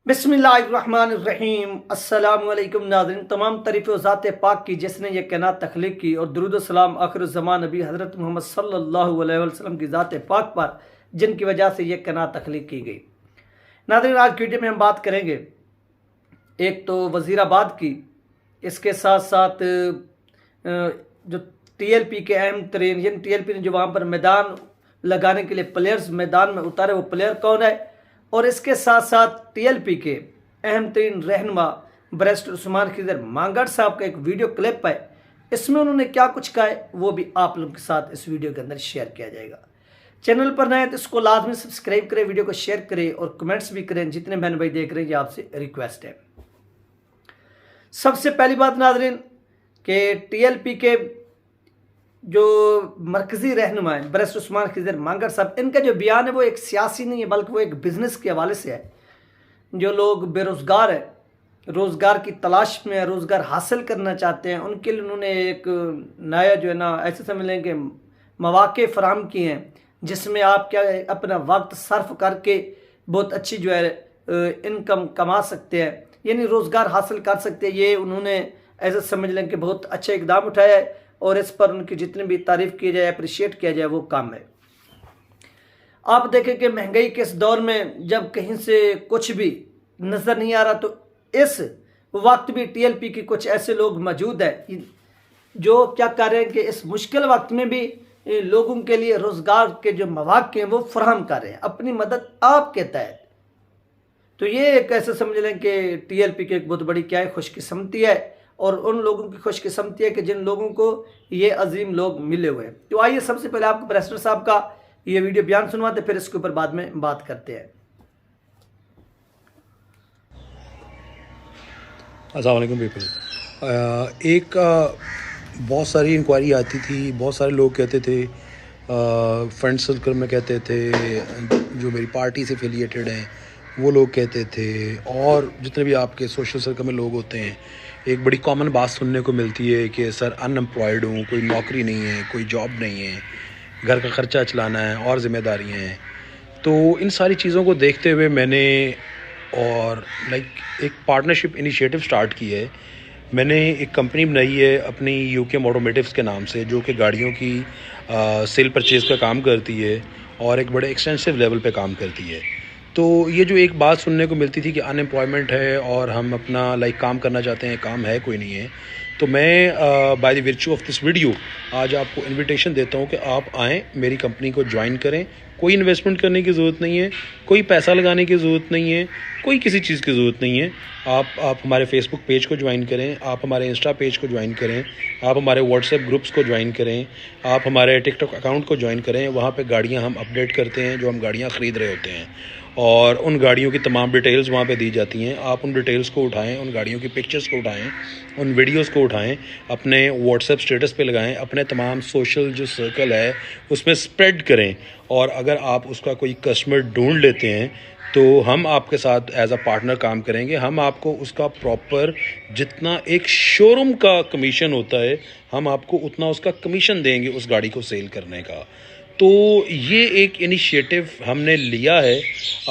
बिस्मिल्लाहिर्रहमानिर्रहीम। अस्सलामु अलैकुम नाज़रीन, तमाम तारीफ़ ज़ात पाक की जिसने ये कायनात तख्लीक की और दुरूद सलाम आखिरुज़्ज़मान नबी हज़रत मोहम्मद सल्लल्लाहु अलैहि वसल्लम की ज़ात पाक पर जिनकी वजह से ये कायनात तख्लीक की गई। नाज़रीन, आज की वीडियो में हम बात करेंगे एक तो वज़ीराबाद की, इसके साथ साथ जो TLP के अहम तरीन यानी TLP ने जो वहाँ पर मैदान लगाने के लिए प्लेयर्स मैदान में उतारे वो प्लेयर कौन है, और इसके साथ साथ TLP के अहम तरीन रहनुमा बैरिस्टर उस्मान खिज़र मांगड़ साहब का एक वीडियो क्लिप है। इसमें उन्होंने क्या कुछ कहा है वो भी आप लोगों के साथ इस वीडियो के अंदर शेयर किया जाएगा। चैनल पर नए तो इसको लाजमी सब्सक्राइब करें, वीडियो को शेयर करें और कमेंट्स भी करें। जितने बहन भाई देख रहे हैं ये आपसे रिक्वेस्ट है। सबसे पहली बात नाज़रीन कि TLP के जो मरकज़ी रहनुमा है बैरिस्टर उस्मान खिज़र मांगड़ साहब, इनका जो बयान है वो एक सियासी नहीं है बल्कि वो एक बिज़नेस के हवाले से है। जो लोग बेरोज़गार है, रोज़गार की तलाश में है, रोज़गार हासिल करना चाहते हैं, उनके लिए उन्होंने एक नया जो है ना ऐसे समझ लें कि मौक़े फ़राहम किए हैं जिसमें आप क्या अपना वक्त सर्फ करके बहुत अच्छी जो है इनकम कमा सकते हैं, यानी रोज़गार हासिल कर सकते हैं। ये उन्होंने ऐसे समझ लें कि बहुत अच्छा इकदाम उठाया है और इस पर उनकी जितनी भी तारीफ़ की जाए, अप्रिशिएट किया जाए वो काम है। आप देखें कि महंगाई के इस दौर में जब कहीं से कुछ भी नज़र नहीं आ रहा, तो इस वक्त भी TLP के कुछ ऐसे लोग मौजूद हैं जो क्या कर रहे हैं कि इस मुश्किल वक्त में भी लोगों के लिए रोज़गार के जो मौक़े हैं वो फराहम कर रहे हैं अपनी मदद आपके तहत। तो ये एक ऐसे समझ लें कि TLP की एक बहुत बड़ी क्या है खुशकिस्मती है, और उन लोगों की खुशकिस्मती है कि जिन लोगों को ये अजीम लोग मिले हुए हैं। तो आइए सबसे पहले आपको बैरिस्टर साहब का ये वीडियो बयान सुनवाते, फिर इसके ऊपर बाद में बात करते हैं। अस्सलाम वालेकुम पीपल। बहुत सारी इंक्वायरी आती थी, बहुत सारे लोग कहते थे, फ्रेंड सर्कल में कहते थे, जो मेरी पार्टी से एफिलिएटेड हैं वो लोग कहते थे, और जितने भी आपके सोशल सर्कल में लोग होते हैं, एक बड़ी कॉमन बात सुनने को मिलती है कि सर अनएम्प्लॉयड हूँ, कोई नौकरी नहीं है, कोई जॉब नहीं है, घर का ख़र्चा चलाना है और ज़िम्मेदारियाँ हैं। तो इन सारी चीज़ों को देखते हुए मैंने एक पार्टनरशिप इनिशिएटिव स्टार्ट की है। मैंने एक कंपनी बनाई है अपनी यूके ऑटोमोटिव्स के नाम से, जो कि गाड़ियों की सेल परचेज़ का काम करती है और एक बड़े एक्सटेंसिव लेवल पे काम करती है। तो ये जो एक बात सुनने को मिलती थी कि अनएम्प्लॉयमेंट है और हम अपना काम करना चाहते हैं, काम है कोई नहीं है, तो मैं by the विर्चू of this video आज आपको इनविटेशन देता हूँ कि आप आएँ, मेरी कंपनी को ज्वाइन करें। कोई इन्वेस्टमेंट करने की ज़रूरत नहीं है, कोई पैसा लगाने की ज़रूरत नहीं है, कोई किसी चीज़ की ज़रूरत नहीं है। आप हमारे फेसबुक पेज को ज्वाइन करें, आप हमारे इंस्टा पेज को ज्वाइन करें, आप हमारे व्हाट्सएप ग्रुप्स को ज्वाइन करें, आप हमारे टिकटॉक अकाउंट को ज्वाइन करें। वहाँ पे गाड़ियाँ हम अपडेट करते हैं, जो हम गाड़ियाँ ख़रीद रहे होते हैं, और उन गाड़ियों की तमाम डिटेल्स वहाँ पे दी जाती हैं। आप उन डिटेल्स को उठाएं, उन गाड़ियों की पिक्चर्स को उठाएं, उन वीडियोस को उठाएं, अपने व्हाट्सएप स्टेटस पे लगाएं, अपने तमाम सोशल जो सर्कल है उसमें स्प्रेड करें। और अगर आप उसका कोई कस्टमर ढूंढ लेते हैं तो हम आपके साथ एज अ पार्टनर काम करेंगे। हम आपको उसका प्रॉपर जितना एक शोरूम का कमीशन होता है, हम आपको उतना उसका कमीशन देंगे उस गाड़ी को सेल करने का। तो ये एक इनिशिएटिव हमने लिया है।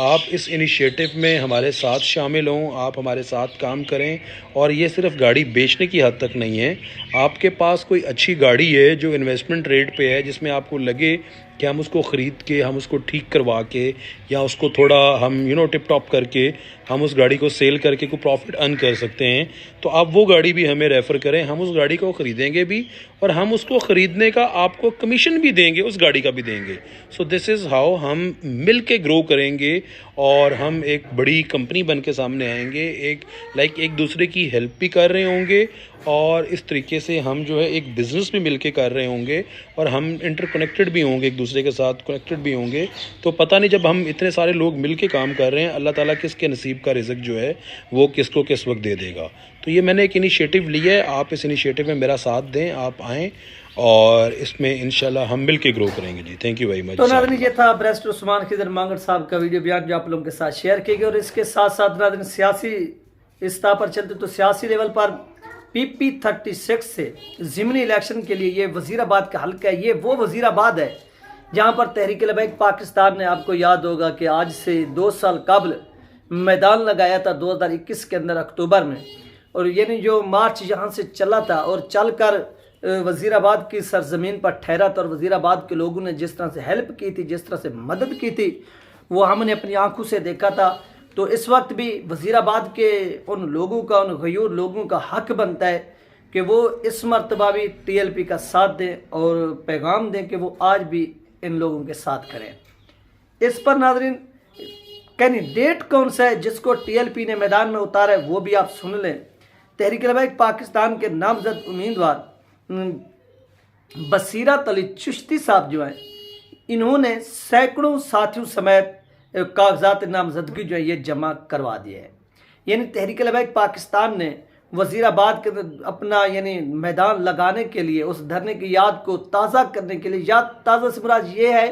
आप इस इनिशिएटिव में हमारे साथ शामिल हों, आप हमारे साथ काम करें। और ये सिर्फ गाड़ी बेचने की हद तक नहीं है। आपके पास कोई अच्छी गाड़ी है जो इन्वेस्टमेंट रेट पे है, जिसमें आपको लगे कि हम उसको ख़रीद के, हम उसको ठीक करवा के, या उसको थोड़ा हम टिप टॉप करके हम उस गाड़ी को सेल करके कोई प्रॉफिट अर्न कर सकते हैं, तो आप वो गाड़ी भी हमें रेफ़र करें। हम उस गाड़ी को ख़रीदेंगे भी और हम उसको ख़रीदने का आपको कमीशन भी देंगे, उस गाड़ी का भी देंगे। सो दिस इज़ हाउ हम मिल के ग्रो करेंगे और हम एक बड़ी कंपनी बन के सामने आएंगे। एक दूसरे की हेल्प भी कर रहे होंगे, और इस तरीके से हम जो है एक बिज़नेस भी मिल के कर रहे होंगे, और हम इंटरकनेक्टेड भी होंगे, एक दूसरे के साथ कनेक्टेड भी होंगे। तो पता नहीं जब हम इतने सारे लोग मिल के काम कर रहे हैं, अल्लाह ताला किसके नसीब का रिज़्क जो है वो किसको किस वक्त दे देगा। तो ये मैंने एक इनिशिएटिव लिया है, आप इस इनिशिएटिव में मेरा साथ दें, आप आएँ और इसमें इंशाल्लाह हम मिल के ग्रो करेंगे जी। Thank you very much. तो नाज़रीन, ये था बैरिस्टर उस्मान खिज़र मांगड़ साहब का वीडियो बयान जो आप लोगों के साथ शेयर किया गया। और इसके साथ साथ नाज़रीन सियासी स्तर पर चलते तो सियासी लेवल पर PP36 से ज़िमनी इलेक्शन के लिए ये वज़ीराबाद का हल्का है। ये वो वज़ीराबाद है जहाँ पर तहरीक लबैक पाकिस्तान ने, आपको याद होगा कि आज से 2 साल कबल मैदान लगाया था 2021 के अंदर अक्टूबर में, और यानी जो मार्च यहाँ से चला था और चलकर वज़ीराबाद की सरजमीन पर ठहरा था, और वज़ीराबाद के लोगों ने जिस तरह से हेल्प की थी, जिस तरह से मदद की थी, वो हमने अपनी आंखों से देखा था। तो इस वक्त भी वज़ीराबाद के उन लोगों का, उन गयूर लोगों का हक बनता है कि वो इस मरतबा भी TLP का साथ दें और पैगाम दें कि वो आज भी इन लोगों के साथ करें। इस पर नाज़रीन कैंडिडेट कौन सा है जिसको TLP ने मैदान में उतारा है, वो भी आप सुन लें। तहरीक लबैक पाकिस्तान के नामजद उम्मीदवार बसीरत अली चिश्ती साहब जो हैं, इन्होंने सैकड़ों साथियों समेत कागजात नामजदगी जो है ये जमा करवा दिए हैं। यानी तहरीक लबैक पाकिस्तान ने वज़ीराबाद के अपना यानी मैदान लगाने के लिए, उस धरने की याद को ताज़ा करने के लिए, याद ताज़ा से मुराद ये है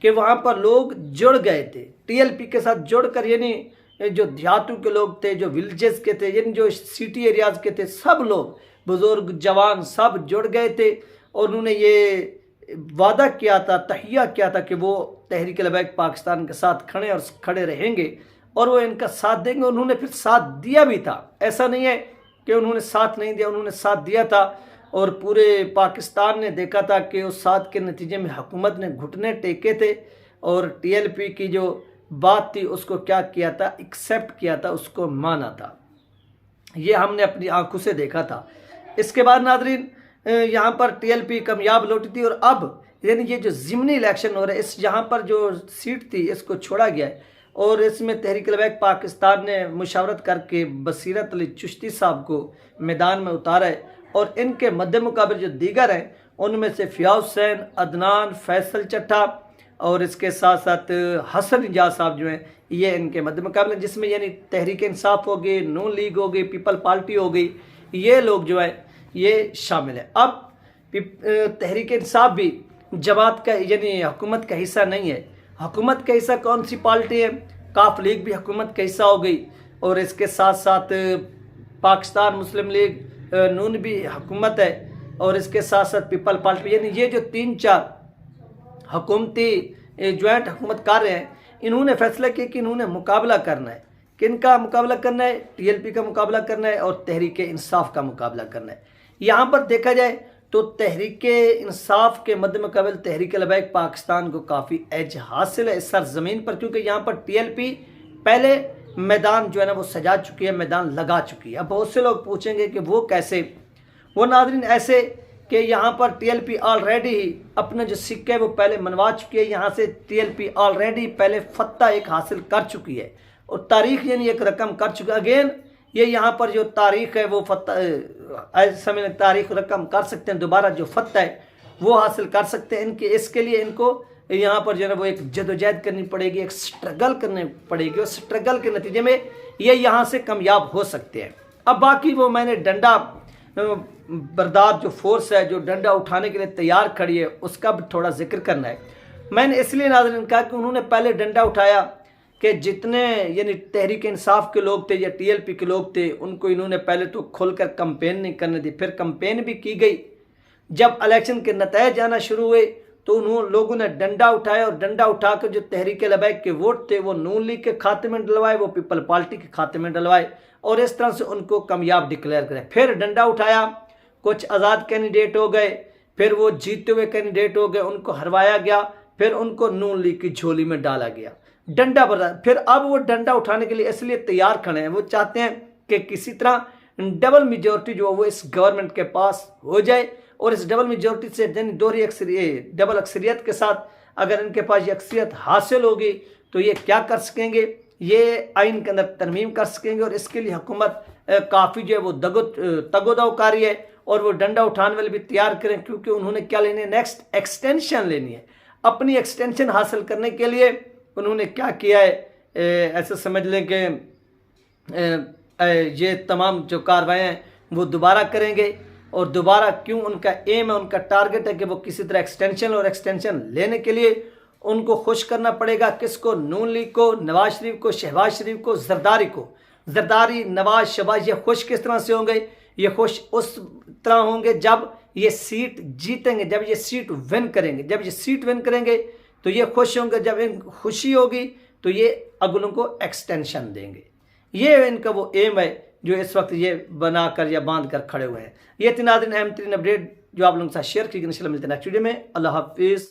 कि वहाँ पर लोग जुड़ गए थे TLP के साथ जुड़कर, यानी जो देहातों के लोग थे, जो विलेजेस के थे, यानी जो सिटी एरियाज़ के थे, सब लोग बुज़ुर्ग जवान सब जुड़ गए थे और उन्होंने ये वादा किया था, तहिया किया था कि वो तहरीक लबैक पाकिस्तान के साथ खड़े रहेंगे और वो इनका साथ देंगे। उन्होंने फिर साथ दिया भी था, ऐसा नहीं है कि उन्होंने साथ नहीं दिया, उन्होंने साथ दिया था। और पूरे पाकिस्तान ने देखा था कि उस साथ के नतीजे में हुकूमत ने घुटने टेके थे और TLP की जो बात थी उसको क्या किया था, एक्सेप्ट किया था, उसको माना था। ये हमने अपनी आंखों से देखा था। इसके बाद नाज़रीन यहाँ पर TLP कामयाब लौटी थी और अब यानी ये जो ज़िमनी इलेक्शन हो रहा है, इस यहाँ पर जो सीट थी इसको छोड़ा गया है और इसमें तहरीक लबैक पाकिस्तान ने मुशावरत करके बसीरत अली चिश्ती साहब को मैदान में उतारा है और इनके मद्दे मुकाबले जो दीगर हैं उनमें से फ़ियाज़ हुसैन, अदनान, फैसल चट्टा और इसके साथ साथ हसन इजाज़ साहब जो हैं ये इनके मद्दे मुकाबले, जिसमें यानी तहरीक इंसाफ हो गई, नून लीग हो गई, पीपल पार्टी हो गई, ये लोग जो है ये शामिल है। अब तहरीक इंसाफ भी जमात का यानी हुकूमत का हिस्सा नहीं है। हुकूमत का हिस्सा कौन सी पार्टी है? काफ लीग भी हुकूमत का हिस्सा हो गई और इसके साथ साथ पाकिस्तान मुस्लिम लीग नून भी हुकूमत है और इसके साथ साथ पीपल पार्टी, यानी ये जो 3-4 हुकूमती ज्वाइंट हुकूमत कर रहे हैं, इन्होंने फैसला किया कि इन्होंने मुकाबला करना है। किन का मुकाबला करना है? TLP का मुकाबला करना है और तहरीक इंसाफ का मुकाबला करना है। यहाँ पर देखा जाए तो तहरीक इंसाफ के मद्दे मुकाबले तहरीक लबैक पाकिस्तान को काफ़ी एज हासिल है इस सरजमीन पर, क्योंकि यहाँ पर TLP पहले मैदान जो है ना वो सजा चुकी है, मैदान लगा चुकी है। अब बहुत से लोग पूछेंगे कि वो कैसे? वो नाज़रीन ऐसे कि यहाँ पर TLP ऑलरेडी ही अपना जो सिक्का है वो पहले मनवा चुकी है। यहाँ से TLP ऑलरेडी पहले फतह एक हासिल कर चुकी है और तारीख यानी एक रकम कर चुकी है। अगेन ये यहाँ पर जो तारीख है वो फतह ऐसे में तारीख रकम कर सकते हैं, दोबारा जो फतह है वो हासिल कर सकते हैं। इनके इसके लिए इनको यहाँ पर जो है वो एक जदोजहद करनी पड़ेगी, एक स्ट्रगल करनी पड़ेगी और स्ट्रगल के नतीजे में ये यहाँ से कामयाब हो सकते हैं। अब बाकी वो मैंने डंडा बरदार जो फोर्स है जो डंडा उठाने के लिए तैयार खड़ी है उसका भी थोड़ा जिक्र करना है। मैंने इसलिए नाज़रीन कहा कि उन्होंने पहले डंडा उठाया कि जितने यानी तहरीक इंसाफ के लोग थे या TLP के लोग थे उनको इन्होंने पहले तो खुलकर कंपेन नहीं करने दी, फिर कंपेन भी की गई। जब इलेक्शन के नतीजे आना शुरू हुए तो उन्होंने लोगों ने डंडा उठाया और डंडा उठाकर जो तहरीक लबैक के वोट थे वो नून लीग के खाते में डलवाए, वो पीपल पार्टी के खाते में डलवाए और इस तरह से उनको कामयाब डिक्लेयर करें। फिर डंडा उठाया, कुछ आज़ाद कैंडिडेट हो गए, फिर वो जीते हुए कैंडिडेट हो गए, उनको हरवाया गया, फिर उनको नून लीग की झोली में डाला गया डंडा बरदार। फिर अब वो डंडा उठाने के लिए इसलिए तैयार खड़े हैं, वो चाहते हैं कि किसी तरह डबल मेजोरिटी जो वो इस गवर्नमेंट के पास हो जाए और इस डबल मेजोरिटी से दोहरी डबल अक्सरियत के साथ अगर इनके पास ये अक्सरियत हासिल होगी तो ये क्या कर सकेंगे, ये आइन के अंदर तरमीम कर सकेंगे और इसके लिए हुकूमत काफ़ी जो है वो तगोदाकारी है और वो डंडा उठाने वाले भी तैयार करें, क्योंकि उन्होंने क्या लेनी है, नेक्स्ट एक्सटेंशन लेनी है। अपनी एक्सटेंशन हासिल करने के लिए उन्होंने क्या किया है, ऐसे समझ लें कि ये तमाम जो कार्रवाई हैं वो दोबारा करेंगे और दोबारा क्यों उनका एम है, उनका टारगेट है कि वो किसी तरह एक्सटेंशन और एक्सटेंशन लेने के लिए उनको खुश करना पड़ेगा। किसको? नून लीग को, नवाज शरीफ को, शहबाज शरीफ को, जरदारी को। जरदारी, नवाज, शहबाज ये खुश किस तरह से होंगे? ये खुश उस तरह होंगे जब ये सीट जीतेंगे, जब ये सीट विन करेंगे। जब ये सीट विन करेंगे तो ये खुश होंगे। जब इन खुशी होगी तो ये अगलों को एक्सटेंशन देंगे। ये इनका वो एम है जो इस वक्त ये बनाकर या बांध कर खड़े हुए हैं। ये 3 नाज़रीन अहम तरीन अपडेट जो आप लोगों के साथ शेयर की। इंशाल्लाह मिलते हैं नेक्स्ट वीडियो में। अल्लाह हाफिज़।